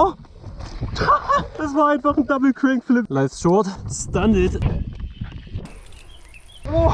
Oh! Das war einfach ein Double Crank Flip. Life short, stunned it. Oh!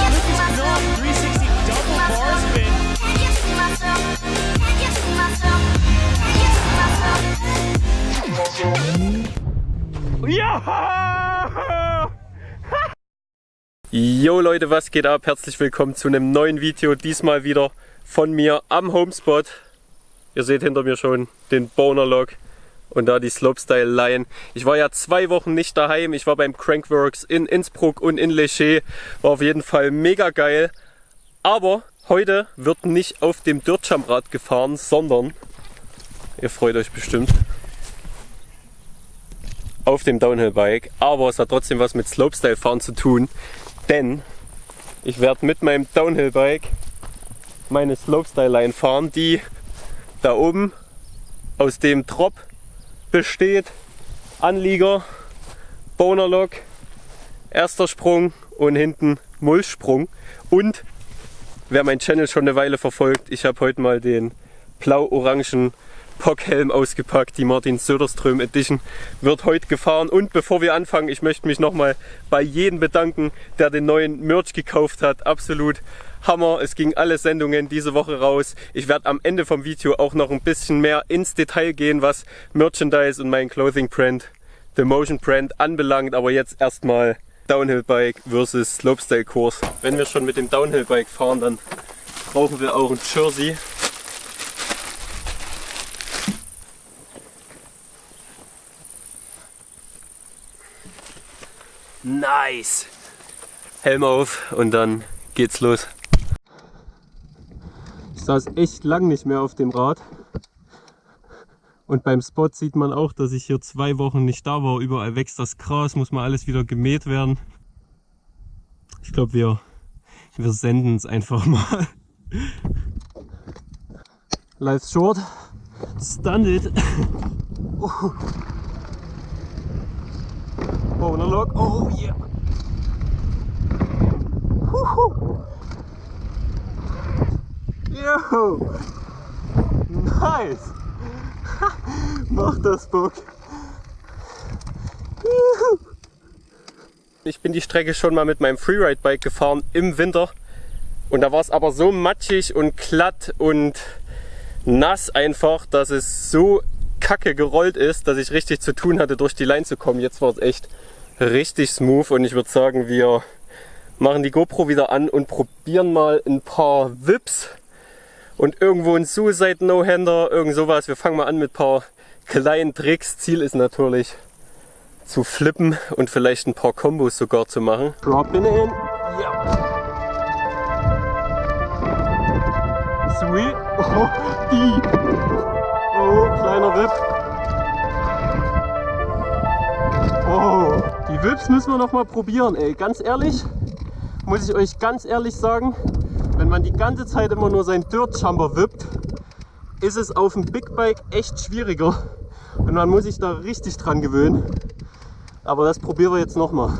This is not 360 double bar spin. Ja! Yo Leute, was geht ab? Herzlich willkommen zu einem neuen Video. Diesmal wieder von mir am Homespot. Ihr seht hinter mir schon den Bonerlock und da die Slopestyle Line. Ich war ja 2 Wochen nicht daheim. Ich war beim Crankworks in Innsbruck und in Leché. War auf jeden Fall mega geil. Aber heute wird nicht auf dem Dirtjump-Rad gefahren, sondern, ihr freut euch bestimmt, auf dem Downhill-Bike. Aber es hat trotzdem was mit Slopestyle-Fahren zu tun, denn ich werde mit meinem Downhill-Bike meine Slopestyle-Line fahren, die da oben aus dem Drop besteht. Anlieger, Bonerlock, erster Sprung und hinten Mulchsprung. Und wer mein Channel schon eine Weile verfolgt, ich habe heute mal den blau-orangen Pockhelm ausgepackt. Die Martin Söderström Edition wird heute gefahren. Und bevor wir anfangen, ich möchte mich nochmal bei jedem bedanken, der den neuen Merch gekauft hat. Absolut Hammer. Es ging alle Sendungen diese Woche raus. Ich werde am Ende vom Video auch noch ein bisschen mehr ins Detail gehen, was Merchandise und mein Clothing Brand, The Motion Brand, anbelangt. Aber jetzt erstmal Downhill Bike versus Slopestyle Kurs. Wenn wir schon mit dem Downhill Bike fahren, dann brauchen wir auch ein Jersey. Nice! Helm auf und dann geht's los. Ich saß echt lang nicht mehr auf dem Rad. Und beim Spot sieht man auch, dass ich hier 2 Wochen nicht da war. Überall wächst das Gras, muss mal alles wieder gemäht werden. Ich glaube, wir senden es einfach mal. Life's short, stunned it. Oh. Bonerlock, oh yeah! Huhu. Yo! Nice! Macht das Bock! Juhu. Ich bin die Strecke schon mal mit meinem Freeride-Bike gefahren im Winter. Und da war es aber so matschig und glatt und nass einfach, dass es so kacke gerollt ist, dass ich richtig zu tun hatte, durch die Line zu kommen. Jetzt war es echt richtig smooth und ich würde sagen, wir machen die GoPro wieder an und probieren mal ein paar Whips und irgendwo ein Suicide No-Hander, irgend sowas. Wir fangen mal an mit ein paar kleinen Tricks. Ziel ist natürlich zu flippen und vielleicht ein paar Kombos sogar zu machen. Drop in. Ja. Sweet. Oh, die. Oh, kleiner Whip. Oh, die Whips müssen wir noch mal probieren, ey. Ganz ehrlich, muss ich euch ganz ehrlich sagen, wenn man die ganze Zeit immer nur sein Dirtjumper whippt, ist es auf dem Big Bike echt schwieriger. Und man muss sich da richtig dran gewöhnen. Aber das probieren wir jetzt noch mal.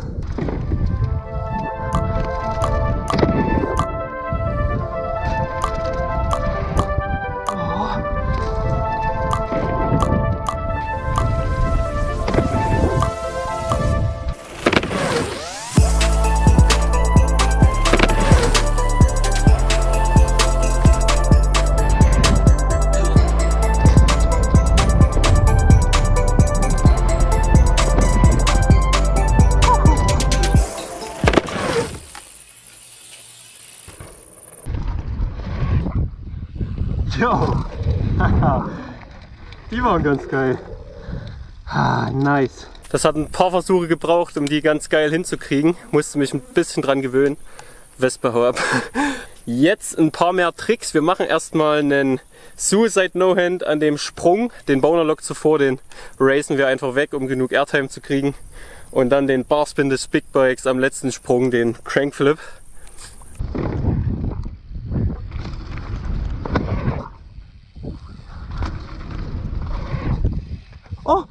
Jo, die waren ganz geil. Nice. Das hat ein paar Versuche gebraucht, um die ganz geil hinzukriegen. Musste mich ein bisschen dran gewöhnen. Wespe, hau ab. Jetzt ein paar mehr Tricks. Wir machen erstmal einen Suicide No-Hand an dem Sprung. Den Bonerlock zuvor, den racen wir einfach weg, um genug Airtime zu kriegen. Und dann den Barspin des Big Bikes am letzten Sprung, den Crankflip. Oh!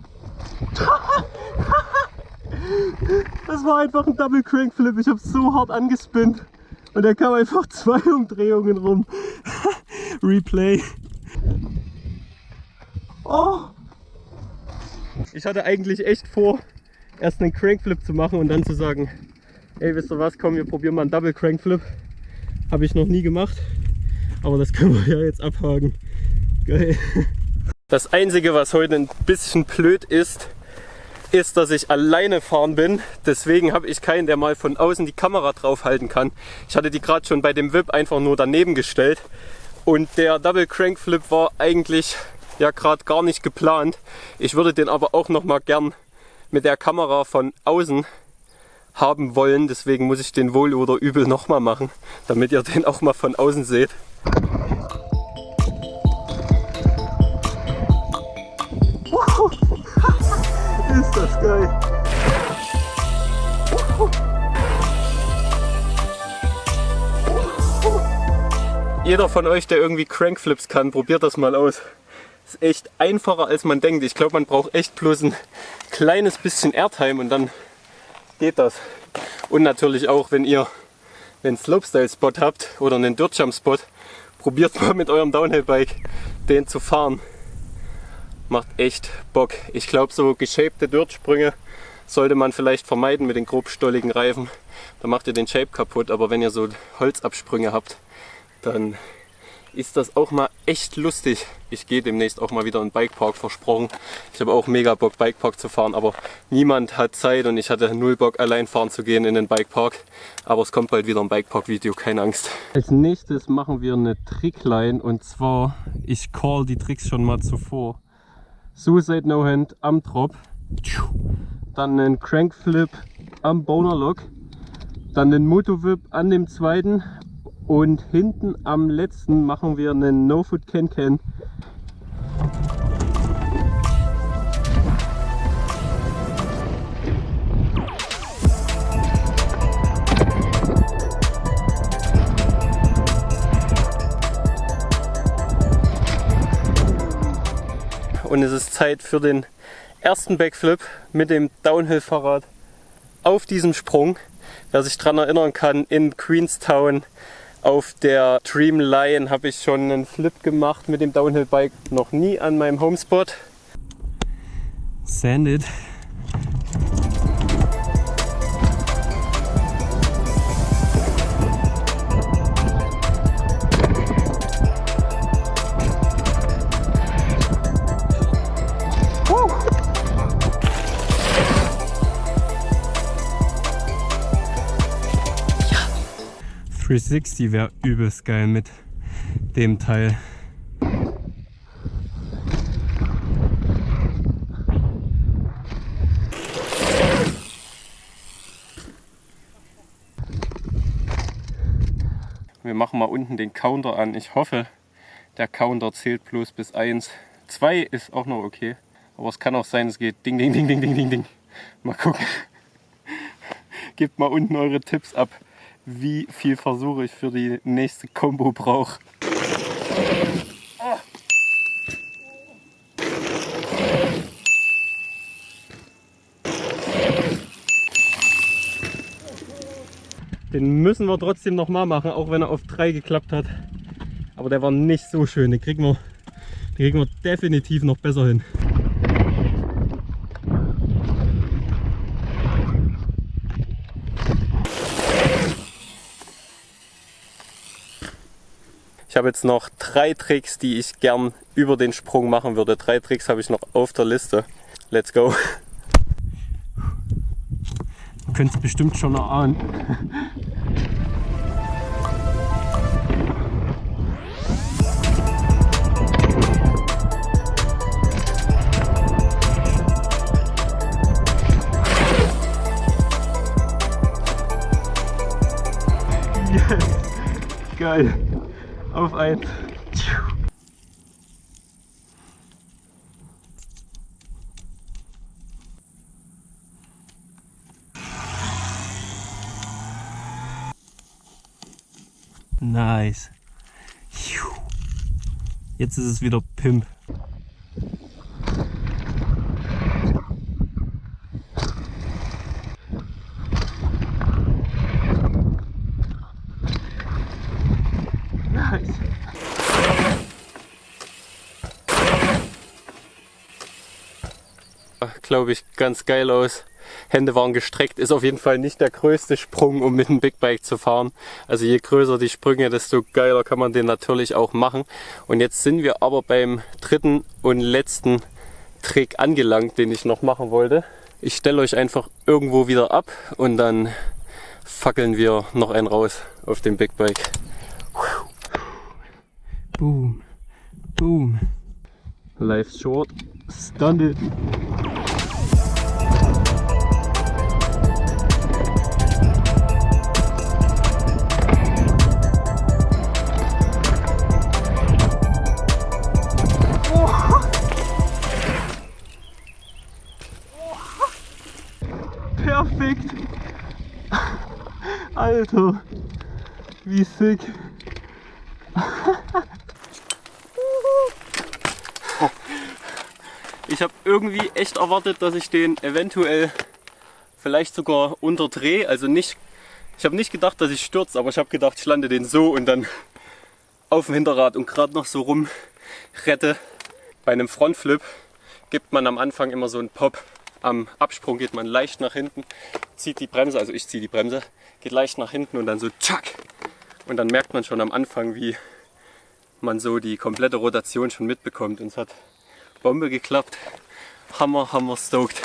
Das war einfach ein Double Crank Flip. Ich habe so hart angespinnt und er kam einfach 2 Umdrehungen rum. Replay. Oh. Ich hatte eigentlich echt vor, erst einen Crankflip zu machen und dann zu sagen, ey, wisst ihr was, komm, wir probieren mal einen Double Crankflip. Habe ich noch nie gemacht, aber das können wir ja jetzt abhaken. Geil. Das Einzige, was heute ein bisschen blöd ist, ist, dass ich alleine fahren bin. Deswegen habe ich keinen, der mal von außen die Kamera drauf halten kann. Ich hatte die gerade schon bei dem Whip einfach nur daneben gestellt. Und der Double Crank Flip war eigentlich ja gerade gar nicht geplant. Ich würde den aber auch noch mal gern mit der Kamera von außen haben wollen. Deswegen muss ich den wohl oder übel noch mal machen, damit ihr den auch mal von außen seht. Ist das geil! Jeder von euch, der irgendwie Crankflips kann, probiert das mal aus. Ist echt einfacher als man denkt. Ich glaube, man braucht echt bloß ein kleines bisschen Airtime und dann geht das. Und natürlich auch, wenn ihr einen Slopestyle-Spot habt oder einen Dirtjump-Spot, probiert mal mit eurem Downhill-Bike den zu fahren. Macht echt Bock. Ich glaube, so geshapte Dirtsprünge sollte man vielleicht vermeiden mit den grobstolligen Reifen. Da macht ihr den Shape kaputt. Aber wenn ihr so Holzabsprünge habt, dann ist das auch mal echt lustig. Ich gehe demnächst auch mal wieder in den Bikepark, versprochen. Ich habe auch mega Bock, Bikepark zu fahren, aber niemand hat Zeit und ich hatte null Bock, allein fahren zu gehen in den Bikepark. Aber es kommt bald wieder ein Bikepark-Video, keine Angst. Als nächstes machen wir eine Trickline und zwar, ich call die Tricks schon mal zuvor. Suicide No Hand am Drop, dann einen Crankflip am Boner Lock, dann den Moto Whip an dem zweiten und hinten am letzten machen wir einen No Foot Can Can. Und es ist Zeit für den ersten Backflip mit dem Downhill-Fahrrad auf diesem Sprung. Wer sich daran erinnern kann, in Queenstown auf der Dreamline habe ich schon einen Flip gemacht mit dem Downhill-Bike, noch nie an meinem Homespot. Sanded. Ja. 360 wäre übelst geil mit dem Teil. Wir machen mal unten den Counter an. Ich hoffe, der Counter zählt bloß bis 1. 2 ist auch noch okay. Aber es kann auch sein, es geht ding, ding, ding, ding, ding, ding, ding. Mal gucken. Gebt mal unten eure Tipps ab, wie viel Versuche ich für die nächste Combo brauche. Den müssen wir trotzdem noch mal machen, auch wenn er auf 3 geklappt hat. Aber der war nicht so schön. Den kriegen wir definitiv noch besser hin. Ich habe jetzt noch 3 Tricks, die ich gern über den Sprung machen würde. 3 Tricks habe ich noch auf der Liste. Let's go! Ihr könnt es bestimmt schon erahnen. Yes! Geil! Auf 1! Nice. Jetzt ist es wieder Pimp. Nice. glaube ich, ganz geil aus. Hände waren gestreckt, ist auf jeden Fall nicht der größte Sprung, um mit einem Big Bike zu fahren. Also je größer die Sprünge, desto geiler kann man den natürlich auch machen. Und jetzt sind wir aber beim dritten und letzten Trick angelangt, den ich noch machen wollte. Ich stelle euch einfach irgendwo wieder ab und dann fackeln wir noch einen raus auf dem Big Bike. Boom, boom. Life's short, stunted. Perfekt! Alter, wie sick! Ich habe irgendwie echt erwartet, dass ich den eventuell vielleicht sogar unterdrehe. Also nicht, ich habe nicht gedacht, dass ich stürze, aber ich habe gedacht, ich lande den so und dann auf dem Hinterrad und gerade noch so rum rette. Bei einem Frontflip gibt man am Anfang immer so einen Pop. Am Absprung geht man leicht nach hinten, zieht die Bremse, also ich ziehe die Bremse, geht leicht nach hinten und dann so tschack. Und dann merkt man schon am Anfang, wie man so die komplette Rotation schon mitbekommt. Und es hat Bombe geklappt. Hammer, hammer stoked.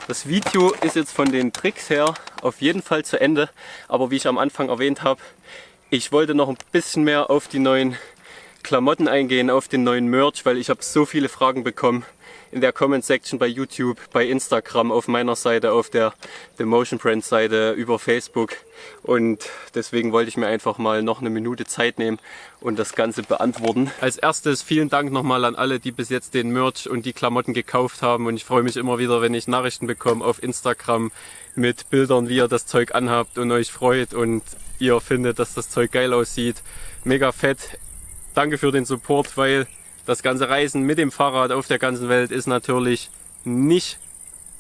Das Video ist jetzt von den Tricks her auf jeden Fall zu Ende. Aber wie ich am Anfang erwähnt habe, ich wollte noch ein bisschen mehr auf die neuen Klamotten eingehen, auf den neuen Merch, weil ich habe so viele Fragen bekommen. In der Comment-Section bei YouTube, bei Instagram, auf meiner Seite, auf der The Motion Brand Seite, über Facebook. Und deswegen wollte ich mir einfach mal noch eine Minute Zeit nehmen und das Ganze beantworten. Als erstes vielen Dank nochmal an alle, die bis jetzt den Merch und die Klamotten gekauft haben. Und ich freue mich immer wieder, wenn ich Nachrichten bekomme auf Instagram mit Bildern, wie ihr das Zeug anhabt und euch freut und ihr findet, dass das Zeug geil aussieht. Mega fett. Danke für den Support, weil das ganze Reisen mit dem Fahrrad auf der ganzen Welt ist natürlich nicht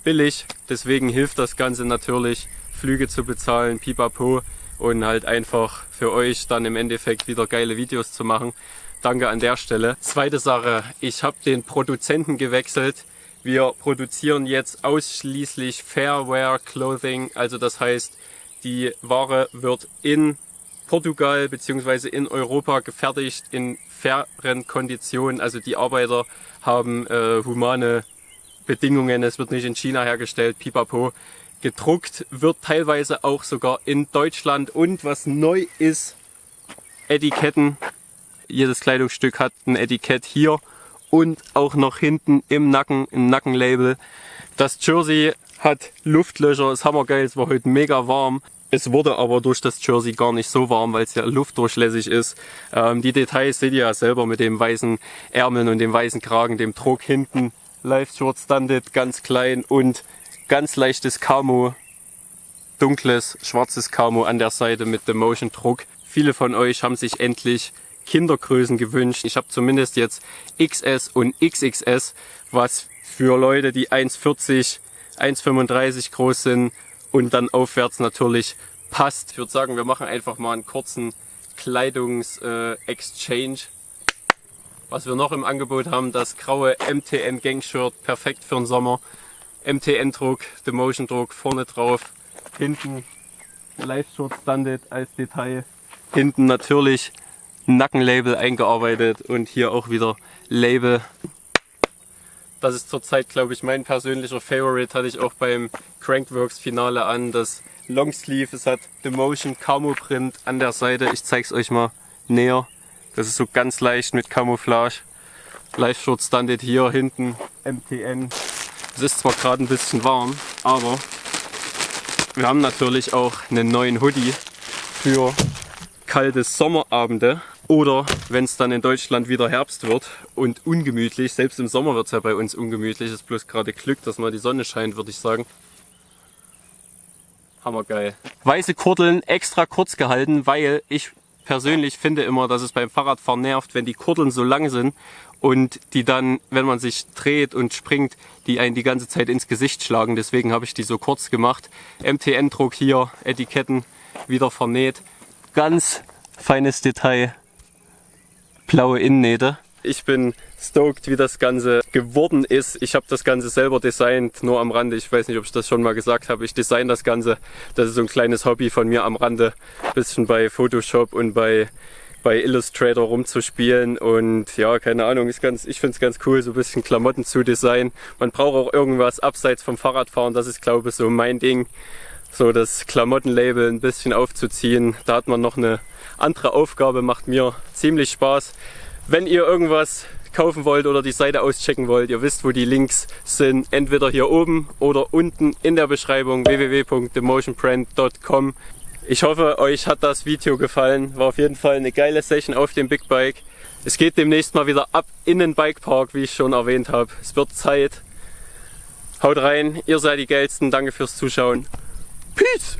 billig. Deswegen hilft das Ganze natürlich, Flüge zu bezahlen, pipapo, und halt einfach für euch dann im Endeffekt wieder geile Videos zu machen. Danke an der Stelle. Zweite Sache, ich habe den Produzenten gewechselt. Wir produzieren jetzt ausschließlich Fairwear Clothing, also das heißt, die Ware wird in Portugal bzw. in Europa gefertigt in fairen Konditionen. Also die Arbeiter haben humane Bedingungen. Es wird nicht in China hergestellt, pipapo. Gedruckt wird teilweise auch sogar in Deutschland. Und was neu ist, Etiketten. Jedes Kleidungsstück hat ein Etikett hier und auch noch hinten im Nacken ein Nackenlabel. Das Jersey hat Luftlöcher, ist hammergeil, es war heute mega warm. Es wurde aber durch das Jersey gar nicht so warm, weil es ja luftdurchlässig ist. Die Details seht ihr ja selber mit dem weißen Ärmeln und dem weißen Kragen, dem Druck hinten. Life Short Stunted, ganz klein und ganz leichtes Camo. Dunkles, schwarzes Camo an der Seite mit dem Motion Druck. Viele von euch haben sich endlich Kindergrößen gewünscht. Ich habe zumindest jetzt XS und XXS, was für Leute, die 1,40, 1,35 groß sind, und dann aufwärts natürlich passt. Ich würde sagen, wir machen einfach mal einen kurzen Kleidungs-Exchange. Was wir noch im Angebot haben, das graue MTN Gang Shirt, perfekt für den Sommer. MTN Druck, The Motion Druck vorne drauf, hinten Life Short Stunted als Detail. Hinten natürlich Nackenlabel eingearbeitet und hier auch wieder Label. Das ist zurzeit, glaube ich, mein persönlicher Favorite. Hatte ich auch beim Crankworks Finale an. Das Longsleeve, es hat The Motion Camo Print an der Seite. Ich zeige es euch mal näher. Das ist so ganz leicht mit Camouflage. Life Short Stunted hier hinten, MTN. Es ist zwar gerade ein bisschen warm, aber wir haben natürlich auch einen neuen Hoodie für kalte Sommerabende. Oder wenn es dann in Deutschland wieder Herbst wird und ungemütlich, selbst im Sommer wird es ja bei uns ungemütlich, es ist bloß gerade Glück, dass mal die Sonne scheint, würde ich sagen. Hammergeil. Weiße Kurteln extra kurz gehalten, weil ich persönlich finde immer, dass es beim Fahrradfahren nervt, wenn die Kurteln so lang sind und die dann, wenn man sich dreht und springt, die einen die ganze Zeit ins Gesicht schlagen. Deswegen habe ich die so kurz gemacht. MTN-Druck hier, Etiketten wieder vernäht. Ganz feines Detail. Blaue Innennähte. Ich bin stoked, wie das Ganze geworden ist. Ich habe das Ganze selber designt, nur am Rande. Ich weiß nicht, ob ich das schon mal gesagt habe. Ich design das Ganze. Das ist so ein kleines Hobby von mir am Rande. Bisschen bei Photoshop und bei Illustrator rumzuspielen. Und ja, keine Ahnung, ich finde es ganz cool, so ein bisschen Klamotten zu designen. Man braucht auch irgendwas abseits vom Fahrradfahren. Das ist, glaube ich, so mein Ding. So das Klamottenlabel ein bisschen aufzuziehen. Da hat man noch eine andere Aufgabe, macht mir ziemlich Spaß. Wenn ihr irgendwas kaufen wollt oder die Seite auschecken wollt, ihr wisst, wo die Links sind, entweder hier oben oder unten in der Beschreibung www.themotionbrand.com. Ich hoffe, euch hat das Video gefallen. War auf jeden Fall eine geile Session auf dem Big Bike. Es geht demnächst mal wieder ab in den Bikepark, wie ich schon erwähnt habe. Es wird Zeit. Haut rein, ihr seid die Geilsten. Danke fürs Zuschauen. Peace!